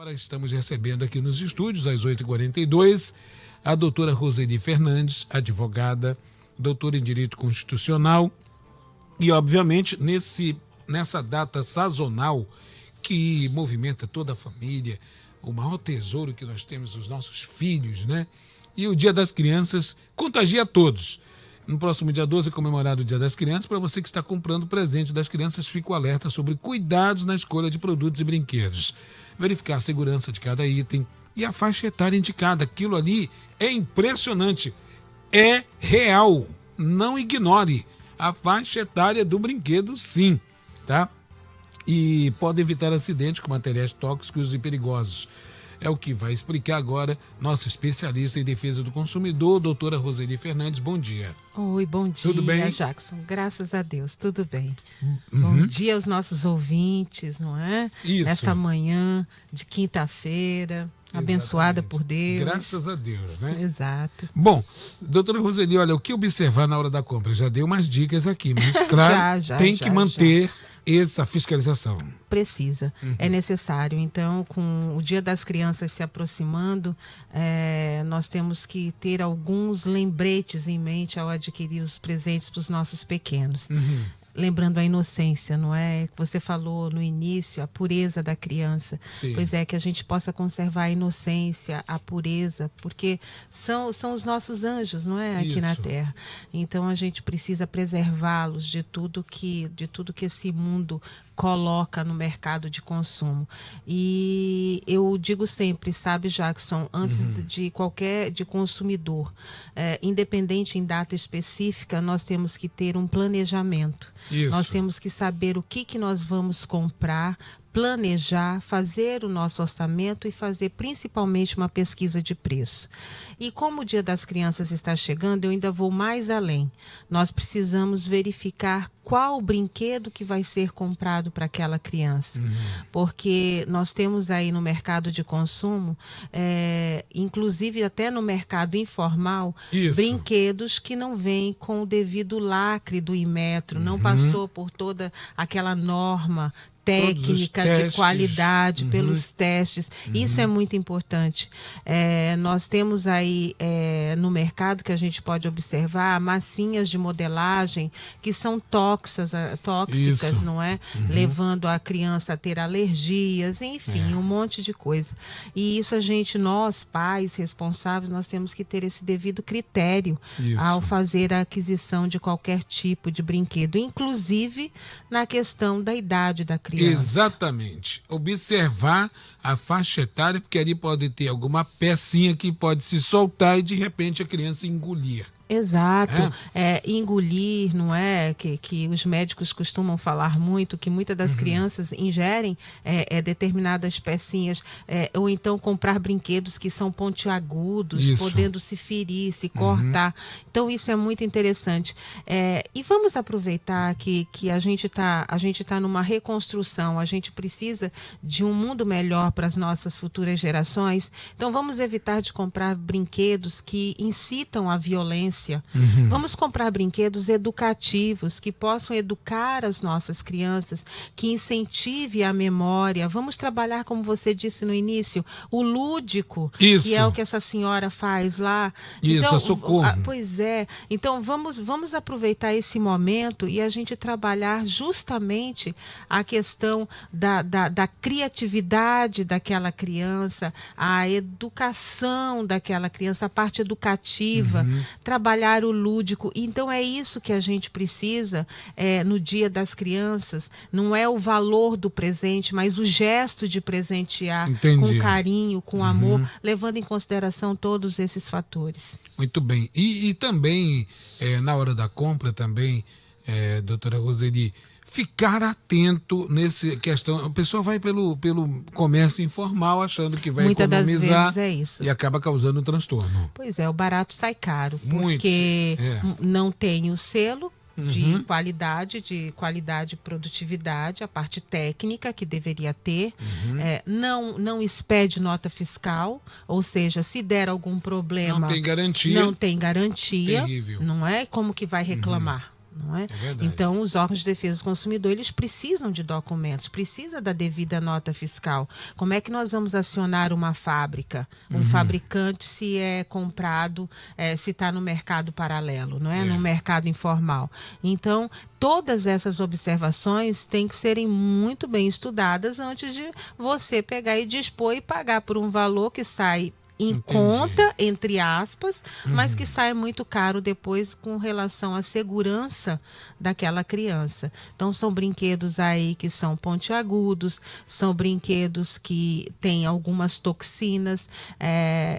Agora estamos recebendo aqui nos estúdios, às 8h42, a doutora Roseli Fernandes, advogada, doutora em Direito Constitucional e, obviamente, nessa data sazonal que movimenta toda a família, o maior tesouro que nós temos, os nossos filhos, né? E o Dia das Crianças contagia a todos. No próximo dia 12 é comemorado o Dia das Crianças. Para você que está comprando presente das crianças, fica o alerta sobre cuidados na escolha de produtos e brinquedos. Verificar a segurança de cada item e a faixa etária indicada. Aquilo ali é impressionante. É real. Não ignore a faixa etária do brinquedo, sim, tá? E pode evitar acidentes com materiais tóxicos e perigosos. É o que vai explicar agora nosso especialista em defesa do consumidor, doutora Roseli Fernandes. Bom dia. Oi, bom dia, tudo bem? Jackson. Graças a Deus, tudo bem. Uhum. Bom dia aos nossos ouvintes, não é? Isso. Nessa manhã de quinta-feira, abençoada por Deus. Graças a Deus, né? Exato. Bom, doutora Roseli, olha, o que observar na hora da compra? Já dei umas dicas aqui, mas claro, tem que manter essa fiscalização. Precisa, é necessário. Então, com o Dia das Crianças se aproximando, nós temos que ter alguns lembretes em mente ao adquirir os presentes para os nossos pequenos. Lembrando a inocência, não é? Você falou no início, a pureza da criança. Sim. Pois é, que a gente possa conservar a inocência, a pureza, porque são os nossos anjos, não é? Aqui Isso. na Terra. Então a gente precisa preservá-los de tudo que esse mundo coloca no mercado de consumo. E eu digo sempre, sabe, Jackson, antes de consumidor, independente em data específica, nós temos que ter um planejamento. Isso. Nós temos que saber o que nós vamos comprar, planejar, fazer o nosso orçamento e fazer principalmente uma pesquisa de preço. E como o Dia das Crianças está chegando, eu ainda vou mais além. Nós precisamos verificar qual o brinquedo que vai ser comprado para aquela criança. Porque nós temos aí no mercado de consumo, inclusive até no mercado informal, brinquedos que não vêm com o devido lacre do Inmetro, não passou por toda aquela norma técnica de qualidade, pelos testes. Isso é muito importante. Nós temos aí no mercado que a gente pode observar massinhas de modelagem que são tóxicas, não é? Levando a criança a ter alergias, enfim, um monte de coisa. E isso nós, pais responsáveis, nós temos que ter esse devido critério ao fazer a aquisição de qualquer tipo de brinquedo, inclusive na questão da idade da criança. Exatamente. Observar a faixa etária, porque ali pode ter alguma pecinha que pode se soltar e de repente a criança engolir. Exato. Engolir, não é? Que os médicos costumam falar muito, que muitas das crianças ingerem determinadas pecinhas, ou então comprar brinquedos que são pontiagudos, podendo se ferir, se cortar. Então isso é muito interessante. E vamos aproveitar que a gente tá numa reconstrução, a gente precisa de um mundo melhor para as nossas futuras gerações. Então vamos evitar de comprar brinquedos que incitam a violência. Vamos comprar brinquedos educativos que possam educar as nossas crianças, que incentive a memória. Vamos trabalhar, como você disse no início, o lúdico, que é o que essa senhora faz lá. Então, socorro. Pois é. Então vamos aproveitar esse momento e a gente trabalhar justamente a questão da criatividade daquela criança, a educação daquela criança, a parte educativa, trabalhar o lúdico. Então é isso que a gente precisa no Dia das Crianças. Não é o valor do presente, mas o gesto de presentear com carinho, com amor, levando em consideração todos esses fatores. Muito bem. E também, na hora da compra também, doutora Roseli, ficar atento nessa questão. A pessoa vai pelo comércio informal achando que vai economizar. Muitas das vezes é isso. E acaba causando um transtorno. Pois é, o barato sai caro, porque não tem o selo de qualidade e produtividade, a parte técnica que deveria ter, não expede nota fiscal, ou seja, se der algum problema, não tem garantia, terrível. Não é? Como que vai reclamar? não é? É verdade. Então, os órgãos de defesa do consumidor, eles precisam de documentos, precisa da devida nota fiscal. Como é que nós vamos acionar uma fábrica, um fabricante, se é comprado, se está no mercado paralelo, não é? No mercado informal. Então, todas essas observações têm que serem muito bem estudadas antes de você pegar e dispor e pagar por um valor que sai em conta, entre aspas, mas que sai muito caro depois com relação à segurança daquela criança. Então, são brinquedos aí que são pontiagudos, são brinquedos que têm algumas toxinas,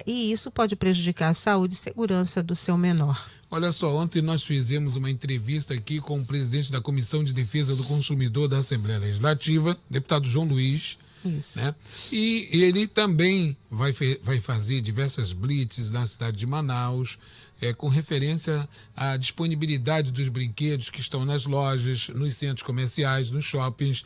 e isso pode prejudicar a saúde e segurança do seu menor. Olha só, ontem nós fizemos uma entrevista aqui com o presidente da Comissão de Defesa do Consumidor da Assembleia Legislativa, deputado João Luiz. Isso. Né? E ele também vai fazer diversas blitzes na cidade de Manaus, com referência à disponibilidade dos brinquedos que estão nas lojas, nos centros comerciais, nos shoppings.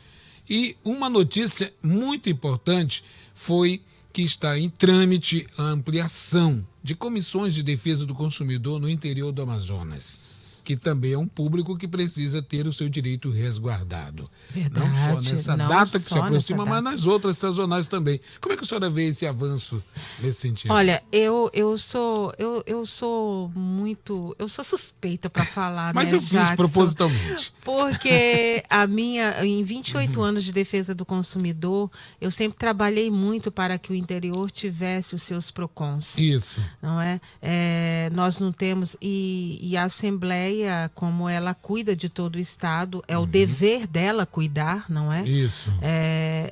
E uma notícia muito importante foi que está em trâmite a ampliação de comissões de defesa do consumidor no interior do Amazonas, que também é um público que precisa ter o seu direito resguardado. Verdade, não só nessa não data que só se aproxima, nessa mas data. nas outras sazonais também. Como é que a senhora vê esse avanço nesse sentido? Olha, eu sou suspeita para falar, Mas né, eu fiz Jackson? propositalmente. Porque em 28 anos de defesa do consumidor, eu sempre trabalhei muito para que o interior tivesse os seus PROCONs. Isso. Não é? Nós não temos, e a Assembleia, como ela cuida de todo o Estado, é o dever dela cuidar, não é? Isso.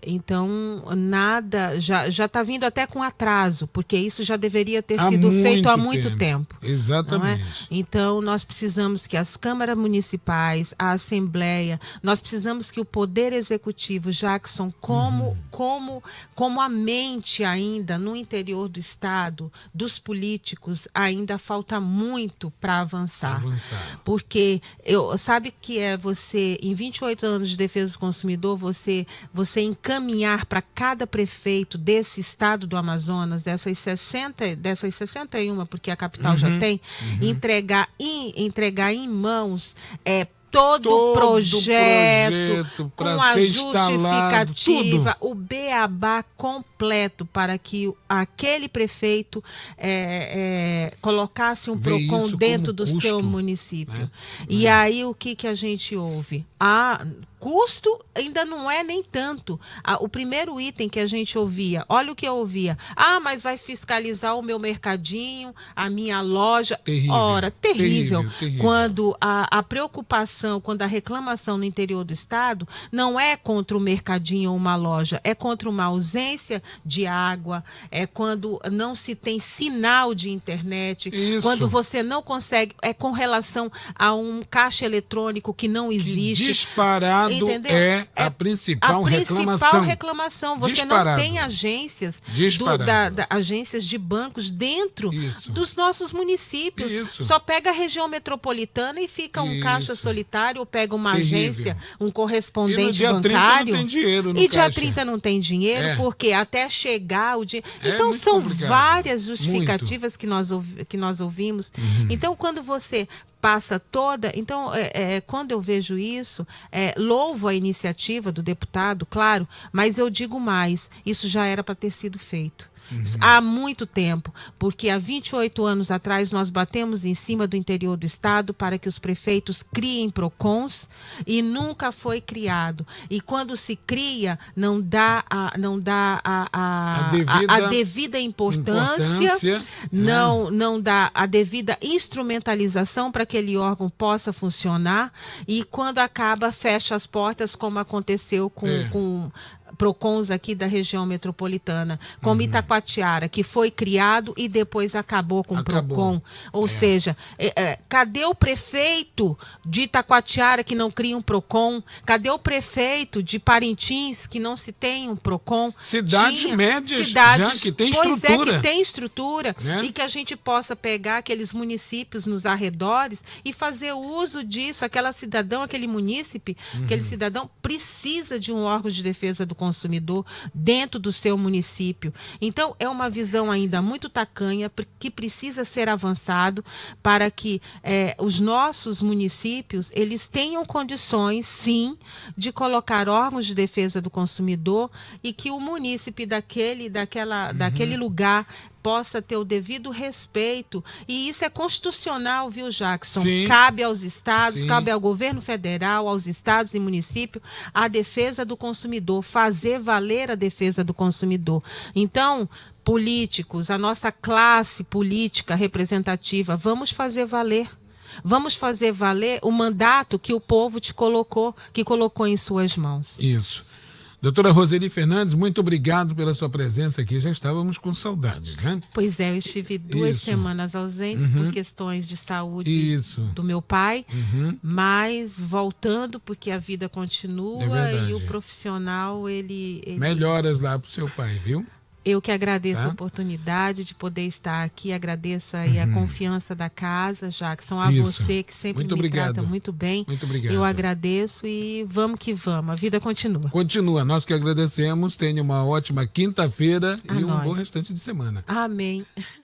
Então, nada, já está vindo até com atraso, porque isso já deveria ter Há sido feito há muito muito tempo. Exatamente. Não é? Então, nós precisamos que as câmaras municipais, a Assembleia, nós precisamos que o Poder Executivo, Jackson, como a mente ainda no interior do Estado, dos políticos, ainda falta muito para avançar. Porque sabe que você, em 28 anos de defesa do consumidor, você encaminhar para cada prefeito desse estado do Amazonas, dessas 61, porque a capital já tem, entregar em mãos todo o projeto com a justificativa, o beabá completo para que aquele prefeito colocasse um PROCON dentro do seu município. Né? E aí o que a gente ouve? Custo ainda não é nem tanto. O primeiro item que a gente ouvia, olha o que eu ouvia. Mas vai fiscalizar o meu mercadinho, a minha loja. Terrível. Ora, terrível. Terrível. Quando a preocupação, quando a reclamação no interior do Estado não é contra o mercadinho ou uma loja, é contra uma ausência de água, é quando não se tem sinal de internet, Isso. quando você não consegue, com relação a um caixa eletrônico que não existe. Que disparado. Entendeu? É a principal reclamação. Você disparado. não tem agências, agências de bancos dentro dos nossos municípios. Isso. Só pega a região metropolitana e fica um caixa solitário, ou pega uma agência, um correspondente bancário. Não tem dinheiro no e dia caixa. 30 não tem dinheiro, porque até chegar o dinheiro. Então, muito são complicado. várias justificativas que nós ouvimos. Então, quando você passa toda... Então, quando eu vejo isso, louvo a iniciativa do deputado, claro, mas eu digo mais, isso já era para ter sido feito. Há muito tempo, porque há 28 anos atrás nós batemos em cima do interior do estado para que os prefeitos criem PROCONs e nunca foi criado. E quando se cria, não dá a devida importância, não dá a devida instrumentalização para que aquele órgão possa funcionar, e quando acaba, fecha as portas, como aconteceu com PROCONs aqui da região metropolitana, como Itacoatiara, que foi criado e depois acabou com o PROCON. Ou seja, cadê o prefeito de Itacoatiara que não cria um PROCON? Cadê o prefeito de Parintins que não se tem um PROCON? Cidades médias já que tem estrutura. Que tem estrutura, e que a gente possa pegar aqueles municípios nos arredores e fazer uso disso. Aquele munícipe, aquele cidadão precisa de um órgão de defesa do consumidor consumidor dentro do seu município. Então, é uma visão ainda muito tacanha que precisa ser avançado para que os nossos municípios eles tenham condições, sim, de colocar órgãos de defesa do consumidor e que o munícipe daquele lugar possa ter o devido respeito, e isso é constitucional, viu, Jackson? Sim. Cabe aos estados, Sim. cabe ao governo federal, aos estados e municípios, a defesa do consumidor, fazer valer a defesa do consumidor. Então, políticos, a nossa classe política representativa, vamos fazer valer. Vamos fazer valer o mandato que o povo que colocou em suas mãos. Isso. Doutora Roseli Fernandes, muito obrigado pela sua presença aqui. Já estávamos com saudades, né? Pois é, eu estive 2 semanas ausentes por questões de saúde do meu pai, mas voltando porque a vida continua e o profissional, ele... Melhoras lá para o seu pai, viu? Eu que agradeço a oportunidade de poder estar aqui, agradeço aí a confiança da casa, Jackson, a você que sempre me trata muito bem. Muito obrigado. Eu agradeço e vamos que vamos, a vida continua. Continua, nós que agradecemos, tenha uma ótima quinta-feira e um bom restante de semana. Amém.